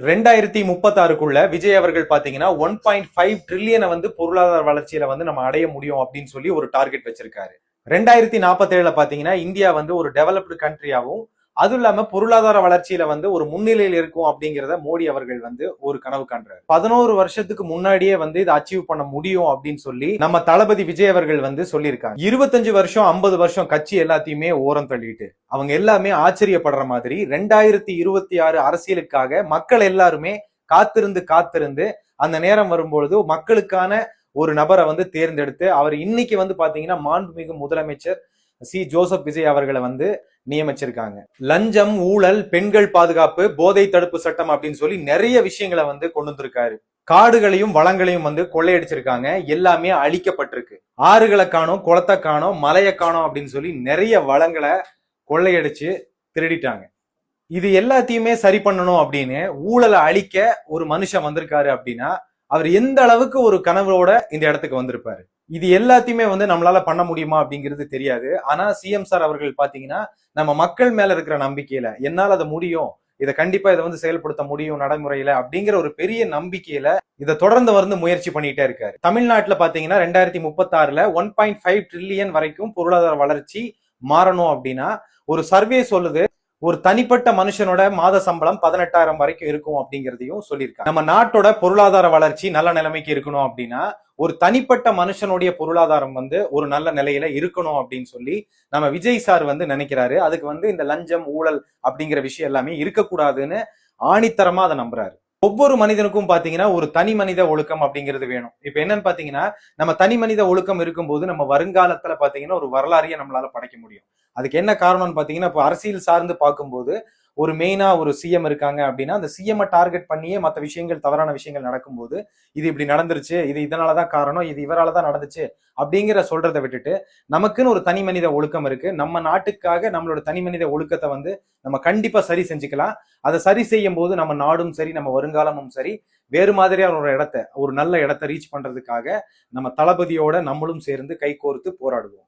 2036க்குள்ள விஜய் அவர்கள் பாத்தீங்கன்னா 1.5 ட்ரில்லியனை பொருளாதார வளர்ச்சியில நம்ம அடைய முடியும் அப்படின்னு சொல்லி ஒரு டார்கெட் வச்சிருக்காரு. 2047 பாத்தீங்கன்னா இந்தியா ஒரு டெவலப்டு கண்ட்ரியாவும் அதுவும் இல்லாம பொருளாதார வளர்ச்சியில ஒரு முன்னிலையில் இருக்கும் அப்படிங்கிறத மோடி அவர்கள் ஒரு கனவு காண்றாரு. 11 வருஷத்துக்கு முன்னாடியே இதை அச்சீவ் பண்ண முடியும் அப்படின்னு சொல்லி நம்ம தளபதி விஜய் அவர்கள் சொல்லியிருக்காங்க. 25 வருஷம் 50 வருஷம் கட்சி எல்லாத்தையுமே ஓரம் தள்ளிட்டு அவங்க எல்லாமே ஆச்சரியப்படுற மாதிரி 2026 அரசியலுக்காக மக்கள் எல்லாருமே காத்திருந்து காத்திருந்து அந்த நேரம் வரும்பொழுது மக்களுக்கான ஒரு நபரை தேர்ந்தெடுத்து அவர் இன்னைக்கு பாத்தீங்கன்னா மாண்புமிகு முதலமைச்சர் ஜோசப் விஜய் அவர்களை நியமிச்சிருக்காங்க. லஞ்சம், ஊழல், பெண்கள் பாதுகாப்பு, போதை தடுப்பு சட்டம் அப்படின்னு சொல்லி நிறைய விஷயங்களை கொண்டு வந்திருக்காரு. காடுகளையும் வளங்களையும் கொள்ளையடிச்சிருக்காங்க. எல்லாமே அழிக்கப்பட்டிருக்கு. ஆறுகளை காணோம், குளத்தை காணோம், மலையை காணோம் அப்படின்னு சொல்லி நிறைய வளங்களை கொள்ளையடிச்சு திருடிட்டாங்க. இது எல்லாத்தையுமே சரி பண்ணணும் அப்படின்னு ஊழலை அழிக்க ஒரு மனுஷன் வந்திருக்காரு அப்படின்னா அவர் எந்த அளவுக்கு ஒரு கனவோட இந்த இடத்துக்கு வந்திருப்பாரு. இது எல்லாத்தையுமே நம்மளால பண்ண முடியுமா அப்படிங்கிறது தெரியாது. ஆனா சிஎம் சார் அவர்கள் பாத்தீங்கன்னா நம்ம மக்கள் மேல இருக்கிற நம்பிக்கையில என்னால் அதை முடியும், இதை கண்டிப்பா இதை செயல்படுத்த முடியும் நடைமுறையில அப்படிங்கிற ஒரு பெரிய நம்பிக்கையில இதை தொடர்ந்து முயற்சி பண்ணிட்டே இருக்காரு. தமிழ்நாட்டுல பாத்தீங்கன்னா 2036ல 1.5 ட்ரில்லியன் வரைக்கும் பொருளாதார வளர்ச்சி மாறணும் அப்படின்னா ஒரு சர்வே சொல்லுது ஒரு தனிப்பட்ட மனுஷனோட மாத சம்பளம் 18,000 வரைக்கும் இருக்கும் அப்படிங்கிறதையும் சொல்லியிருக்காங்க. நம்ம நாட்டோட பொருளாதார வளர்ச்சி நல்ல நிலைமைக்கு இருக்கணும் அப்படின்னா ஒரு தனிப்பட்ட மனுஷனுடைய பொருளாதாரம் ஒரு நல்ல நிலையில இருக்கணும் அப்படின்னு சொல்லி நம்ம விஜய் சார் நினைக்கிறாரு. அதுக்கு இந்த லஞ்சம், ஊழல் அப்படிங்கிற விஷயம் எல்லாமே இருக்கக்கூடாதுன்னு ஆணித்தரமா அதை நம்புறாரு. ஒவ்வொரு மனிதனுக்கும் பாத்தீங்கன்னா ஒரு தனி மனித ஒழுக்கம் அப்படிங்கிறது வேணும். இப்ப என்னன்னு பாத்தீங்கன்னா நம்ம தனி மனித ஒழுக்கம் இருக்கும்போது நம்ம வருங்காலத்துல பாத்தீங்கன்னா ஒரு வரலாறையே நம்மளால படைக்க முடியும். அதுக்கு என்ன காரணம்னு பாத்தீங்கன்னா இப்போ அரசியல் சார்ந்து பார்க்கும்போது ஒரு மெயினா ஒரு சிஎம் இருக்காங்க அப்படின்னா அந்த சிஎம் டார்கெட் பண்ணியே மற்ற விஷயங்கள், தவறான விஷயங்கள் நடக்கும்போது இது இப்படி நடந்துருச்சு, இது இதனாலதான் காரணம், இது இவராலதான் நடந்துச்சு அப்படிங்கிற சொல்றதை விட்டுட்டு நமக்குன்னு ஒரு தனி மனித ஒழுக்கம் இருக்கு. நம்ம நாட்டுக்காக நம்மளோட தனி மனித ஒழுக்கத்தை நம்ம கண்டிப்பா சரி செஞ்சுக்கலாம். அதை சரி செய்யும் போது நம்ம நாடும் சரி, நம்ம வருங்காலமும் சரி வேறு மாதிரியான ஒரு நல்ல இடத்தை ரீச் பண்றதுக்காக நம்ம தளபதியோட நம்மளும் சேர்ந்து கை கோர்த்து போராடுவோம்.